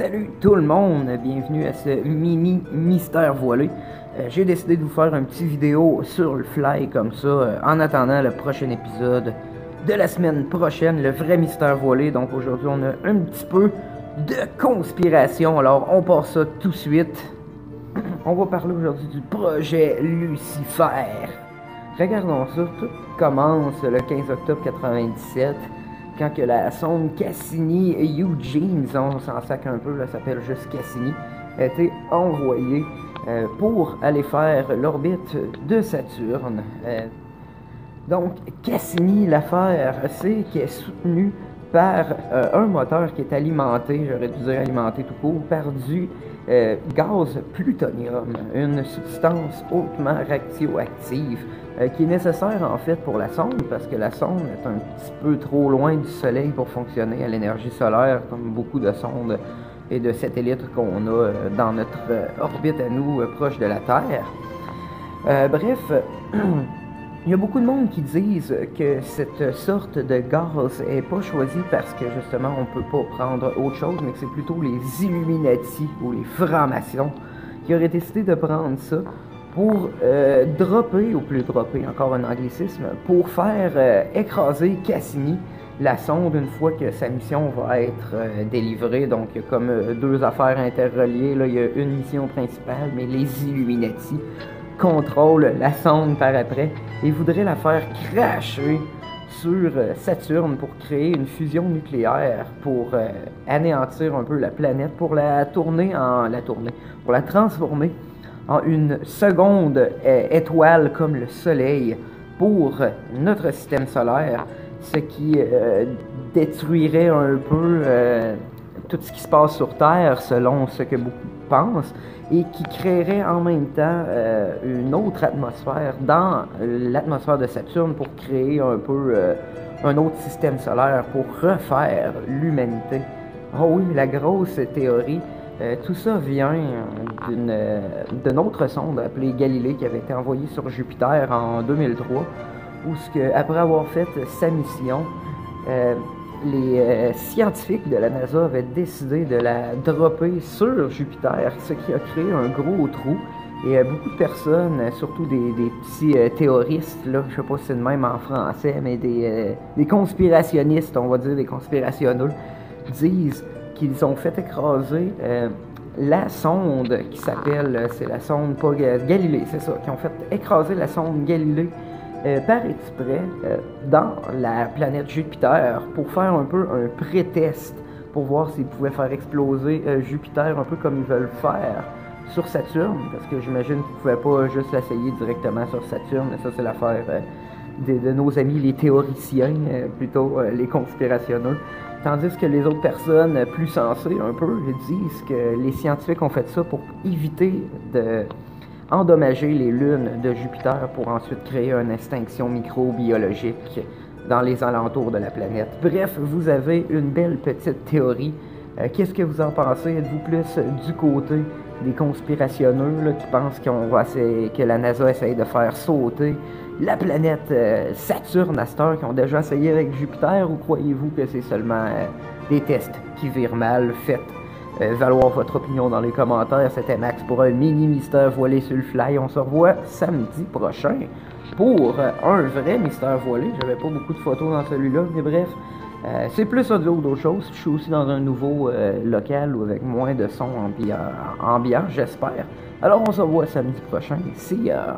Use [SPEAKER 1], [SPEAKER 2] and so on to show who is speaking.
[SPEAKER 1] Salut tout le monde, bienvenue à ce mini mystère voilé. J'ai décidé de vous faire une petite vidéo sur le fly comme ça, en attendant le prochain épisode de la semaine prochaine, le vrai mystère voilé. Donc aujourd'hui on a un petit peu de conspiration, alors on part ça tout de suite. On va parler aujourd'hui du projet Lucifer. Regardons ça, tout commence le 15 octobre 97. Quand que la sonde Cassini-Eugene, on s'en sac un peu, là, ça s'appelle juste Cassini, a été envoyée pour aller faire l'orbite de Saturne. Donc, Cassini, l'affaire, c'est qu'elle est soutenue par un moteur qui est alimenté, j'aurais dû dire alimenté tout court, par du gaz plutonium, une substance hautement radioactive qui est nécessaire en fait pour la sonde parce que la sonde est un petit peu trop loin du soleil pour fonctionner à l'énergie solaire comme beaucoup de sondes et de satellites qu'on a dans notre orbite à nous proche de la Terre. Bref, il y a beaucoup de monde qui disent que cette sorte de gaz n'est pas choisie parce que justement on peut pas prendre autre chose, mais que c'est plutôt les Illuminati ou les francs-maçons qui auraient décidé de prendre ça pour dropper, ou plus dropper, encore un anglicisme, pour faire écraser Cassini, la sonde, une fois que sa mission va être délivrée. Donc il y a comme deux affaires interreliées, là. Il y a une mission principale, mais les Illuminati contrôlent la sonde par après et voudraient la faire cracher sur Saturne pour créer une fusion nucléaire pour anéantir un peu la planète, pour pour la transformer en une seconde étoile comme le Soleil pour notre système solaire, ce qui détruirait un peu tout ce qui se passe sur Terre selon ce que beaucoup pensent et qui créerait en même temps une autre atmosphère dans l'atmosphère de Saturne pour créer un peu un autre système solaire pour refaire l'humanité. Oh oui, la grosse théorie. Tout ça vient d'une autre sonde appelée Galilée qui avait été envoyée sur Jupiter en 2003, où après avoir fait sa mission, les scientifiques de la NASA avaient décidé de la dropper sur Jupiter, ce qui a créé un gros trou. Et beaucoup de personnes, surtout des petits théoristes, là, je sais pas si c'est le même en français, mais des conspirationnistes, on va dire des conspirationneux, disent qu'ils ont fait écraser la sonde qui s'appelle, c'est la sonde pas Galilée, c'est ça, qui ont fait écraser la sonde Galilée par exprès dans la planète Jupiter pour faire un peu un pré-test pour voir s'ils pouvaient faire exploser Jupiter un peu comme ils veulent faire sur Saturne, parce que j'imagine qu'ils ne pouvaient pas juste l'essayer directement sur Saturne, mais ça c'est l'affaire de nos amis les théoriciens, plutôt les conspirationneux. Tandis que les autres personnes plus sensées un peu disent que les scientifiques ont fait ça pour éviter de endommager les lunes de Jupiter pour ensuite créer une extinction microbiologique dans les alentours de la planète. Bref, vous avez une belle petite théorie. Qu'est-ce que vous en pensez? Êtes-vous plus du côté des conspirationneux là, qui pensent que la NASA essaye de faire sauter la planète Saturne à cette heure, qui ont déjà essayé avec Jupiter, ou croyez-vous que c'est seulement des tests qui virent mal? Faites valoir votre opinion dans les commentaires. C'était Max pour un mini mystère voilé sur le fly. On se revoit samedi prochain pour un vrai mystère voilé. J'avais pas beaucoup de photos dans celui-là, mais bref, c'est plus audio d'autre chose. Je suis aussi dans un nouveau local ou avec moins de son ambiant, j'espère. Alors on se revoit samedi prochain. See ya!